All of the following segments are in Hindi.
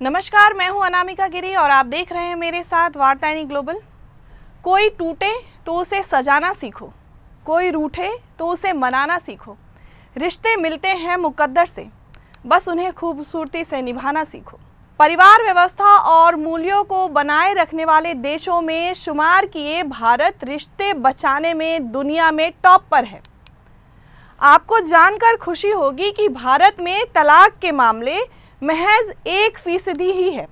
नमस्कार, मैं हूं अनामिका गिरी और आप देख रहे हैं मेरे साथ वार्ताएनी ग्लोबल। कोई टूटे तो उसे सजाना सीखो, कोई रूठे तो उसे मनाना सीखो। रिश्ते मिलते हैं मुकद्दर से, बस उन्हें खूबसूरती से निभाना सीखो। परिवार व्यवस्था और मूल्यों को बनाए रखने वाले देशों में शुमार किए भारत रिश्ते बचाने में दुनिया में टॉप पर है। आपको जानकर खुशी होगी कि भारत में तलाक के मामले महज 1% ही है,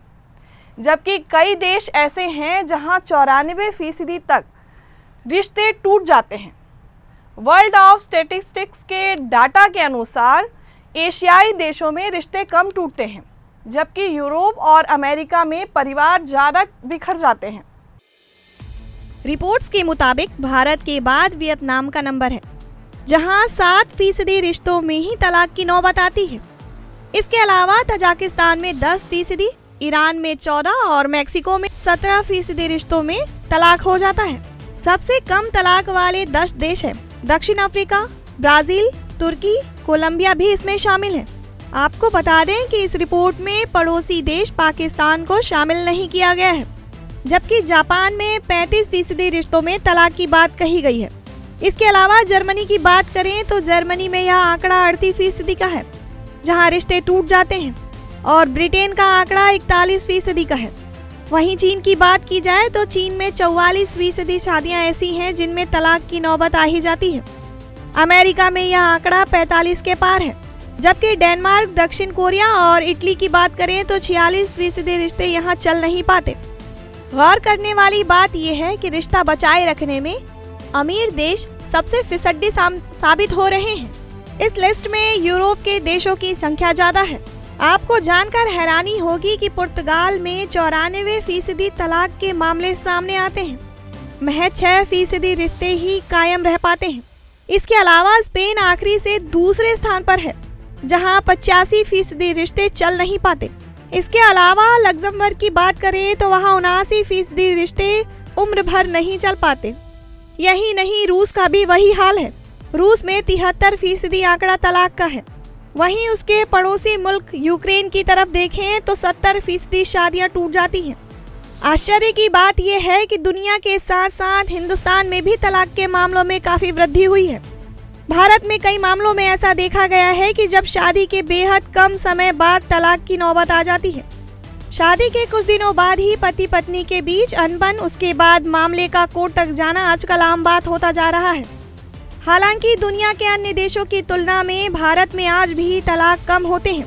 जबकि कई देश ऐसे हैं जहां 94% तक रिश्ते टूट जाते हैं। वर्ल्ड ऑफ स्टैटिस्टिक्स के डाटा के अनुसार एशियाई देशों में रिश्ते कम टूटते हैं, जबकि यूरोप और अमेरिका में परिवार ज़्यादा बिखर जाते हैं। रिपोर्ट्स के मुताबिक भारत के बाद वियतनाम का नंबर है, जहां 7% रिश्तों में ही तलाक की नौबत आती है। इसके अलावा तजाकिस्तान में 10%, ईरान में 14% और मेक्सिको में 17% रिश्तों में तलाक हो जाता है। सबसे कम तलाक वाले 10 देश हैं दक्षिण अफ्रीका, ब्राजील, तुर्की, कोलंबिया भी इसमें शामिल है। आपको बता दें कि इस रिपोर्ट में पड़ोसी देश पाकिस्तान को शामिल नहीं किया गया है, जबकि जापान में 35% रिश्तों में तलाक की बात कही गई है। इसके अलावा जर्मनी की बात करें तो जर्मनी में यह आंकड़ा 38% का है, जहां रिश्ते टूट जाते हैं, और ब्रिटेन का आंकड़ा 41% का है। वहीं चीन की बात की जाए तो चीन में 44% शादियां ऐसी हैं जिनमें तलाक की नौबत आ ही जाती है। अमेरिका में यह आंकड़ा 45 के पार है, जबकि डेनमार्क, दक्षिण कोरिया और इटली की बात करें तो 46% रिश्ते यहाँ चल नहीं पाते। गौर करने वाली बात यह है कि रिश्ता बचाए रखने में अमीर देश सबसे फिसड्डी साबित हो रहे हैं। इस लिस्ट में यूरोप के देशों की संख्या ज्यादा है। आपको जानकर हैरानी होगी कि पुर्तगाल में 94% तलाक के मामले सामने आते हैं, महज 6% रिश्ते ही कायम रह पाते हैं। इसके अलावा स्पेन आखिरी से दूसरे स्थान पर है, जहां 85% रिश्ते चल नहीं पाते। इसके अलावा लग्जमबर्ग की बात करें तो वहां 79% रिश्ते उम्र भर नहीं चल पाते। यही नहीं, रूस का भी वही हाल है। रूस में 73% आंकड़ा तलाक का है। वहीं उसके पड़ोसी मुल्क यूक्रेन की तरफ देखें तो 70% शादियां टूट जाती हैं। आश्चर्य की बात यह है कि दुनिया के साथ साथ हिंदुस्तान में भी तलाक के मामलों में काफी वृद्धि हुई है। भारत में कई मामलों में ऐसा देखा गया है कि जब शादी के बेहद कम समय बाद तलाक की नौबत आ जाती है। शादी के कुछ दिनों बाद ही पति पत्नी के बीच अनबन, उसके बाद मामले का कोर्ट तक जाना आजकल आम बात होता जा रहा है। हालांकि दुनिया के अन्य देशों की तुलना में भारत में आज भी तलाक कम होते हैं।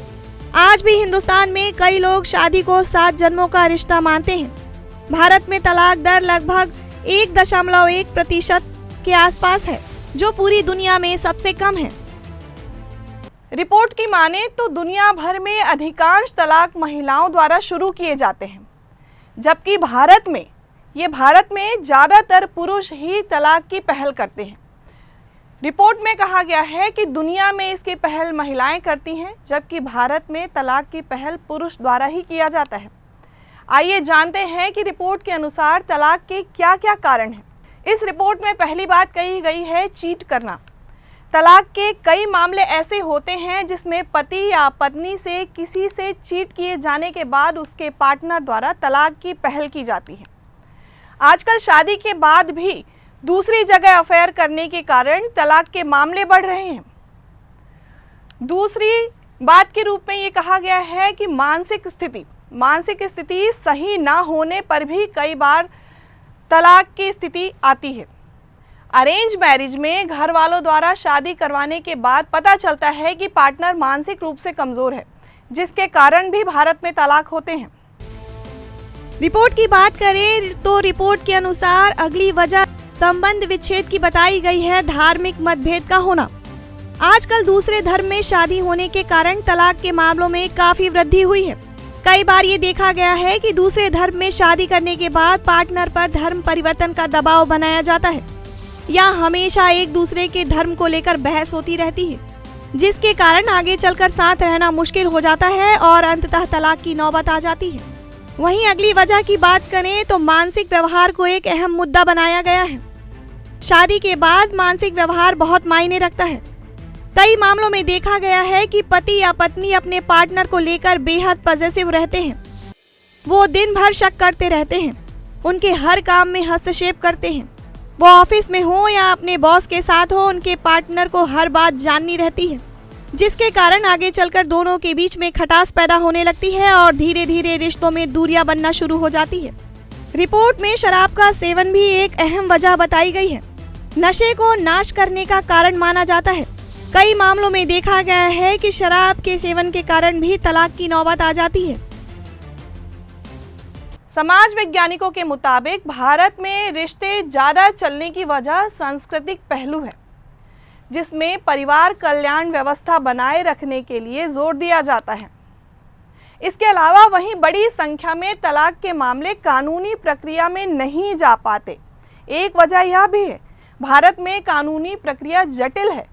आज भी हिंदुस्तान में कई लोग शादी को 7 जन्मों का रिश्ता मानते हैं। भारत में तलाक दर लगभग 1.1% के आसपास है, जो पूरी दुनिया में सबसे कम है। रिपोर्ट की माने तो दुनिया भर में अधिकांश तलाक महिलाओं द्वारा शुरू किए जाते हैं, जबकि भारत में ज़्यादातर पुरुष ही तलाक की पहल करते हैं। रिपोर्ट में कहा गया है कि दुनिया में इसकी पहल महिलाएं करती हैं, जबकि भारत में तलाक की पहल पुरुष द्वारा ही किया जाता है। आइए जानते हैं कि रिपोर्ट के अनुसार तलाक के क्या क्या कारण हैं। इस रिपोर्ट में पहली बात कही गई है चीट करना। तलाक के कई मामले ऐसे होते हैं जिसमें पति या पत्नी से किसी से चीट किए जाने के बाद उसके पार्टनर द्वारा तलाक की पहल की जाती है। आजकल शादी के बाद भी दूसरी जगह अफेयर करने के कारण तलाक के मामले बढ़ रहे हैं। दूसरी बात के रूप में ये कहा गया है कि मानसिक स्थिति सही ना होने पर भी कई बार तलाक की स्थिति आती है। अरेंज मैरिज में घर वालों द्वारा शादी करवाने के बाद पता चलता है कि पार्टनर मानसिक रूप से कमजोर है, जिसके कारण भी भारत में तलाक होते हैं। रिपोर्ट की बात करें तो रिपोर्ट के अनुसार अगली वजह संबंध विच्छेद की बताई गई है धार्मिक मतभेद का होना। आजकल दूसरे धर्म में शादी होने के कारण तलाक के मामलों में काफी वृद्धि हुई है। कई बार ये देखा गया है कि दूसरे धर्म में शादी करने के बाद पार्टनर पर धर्म परिवर्तन का दबाव बनाया जाता है, या हमेशा एक दूसरे के धर्म को लेकर बहस होती रहती है, जिसके कारण आगे चलकर साथ रहना मुश्किल हो जाता है और अंततः तलाक की नौबत आ जाती है। वहीं अगली वजह की बात करें तो मानसिक व्यवहार को एक अहम मुद्दा बनाया गया है। शादी के बाद मानसिक व्यवहार बहुत मायने रखता है। कई मामलों में देखा गया है कि पति या पत्नी अपने पार्टनर को लेकर बेहद पॉजिटिव रहते हैं, वो दिन भर शक करते रहते हैं, उनके हर काम में हस्तक्षेप करते हैं। वो ऑफिस में हो या अपने बॉस के साथ हो, उनके पार्टनर को हर बात जाननी रहती है, जिसके कारण आगे चलकर दोनों के बीच में खटास पैदा होने लगती है और धीरे धीरे रिश्तों में दूरियां बनना शुरू हो जाती है। रिपोर्ट में शराब का सेवन भी एक अहम वजह बताई गई है। नशे को नाश करने का कारण माना जाता है। कई मामलों में देखा गया है कि शराब के सेवन के कारण भी तलाक की नौबत आ जाती है। समाज वैज्ञानिकों के मुताबिक भारत में रिश्ते ज़्यादा चलने की वजह सांस्कृतिक पहलू है, जिसमें परिवार कल्याण व्यवस्था बनाए रखने के लिए जोर दिया जाता है। इसके अलावा वहीं बड़ी संख्या में तलाक के मामले कानूनी प्रक्रिया में नहीं जा पाते। एक वजह यह भी है, भारत में कानूनी प्रक्रिया जटिल है।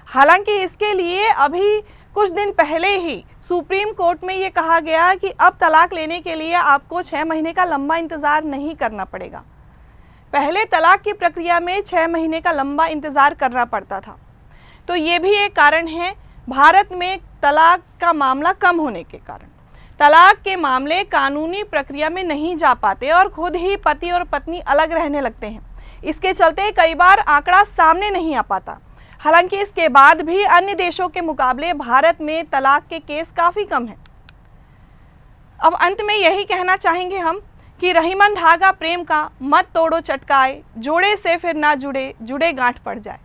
हालांकि इसके लिए अभी कुछ दिन पहले ही सुप्रीम कोर्ट में ये कहा गया कि अब तलाक लेने के लिए आपको 6 महीने का लंबा इंतज़ार नहीं करना पड़ेगा। पहले तलाक की प्रक्रिया में 6 महीने का लंबा इंतज़ार करना पड़ता था। तो ये भी एक कारण है भारत में तलाक का मामला कम होने के कारण। तलाक के मामले कानूनी प्रक्रिया में नहीं जा पाते और खुद ही पति और पत्नी अलग रहने लगते हैं। इसके चलते कई बार आंकड़ा सामने नहीं आ पाता। हालांकि इसके बाद भी अन्य देशों के मुकाबले भारत में तलाक के केस काफ़ी कम हैं। अब अंत में यही कहना चाहेंगे हम कि रहीमन धागा प्रेम का मत तोड़ो चटकाए, जोड़े से फिर ना जुड़े, जुड़े गांठ पड़ जाए।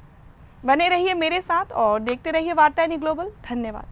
बने रहिए मेरे साथ और देखते रहिए वार्ता ग्लोबल। धन्यवाद।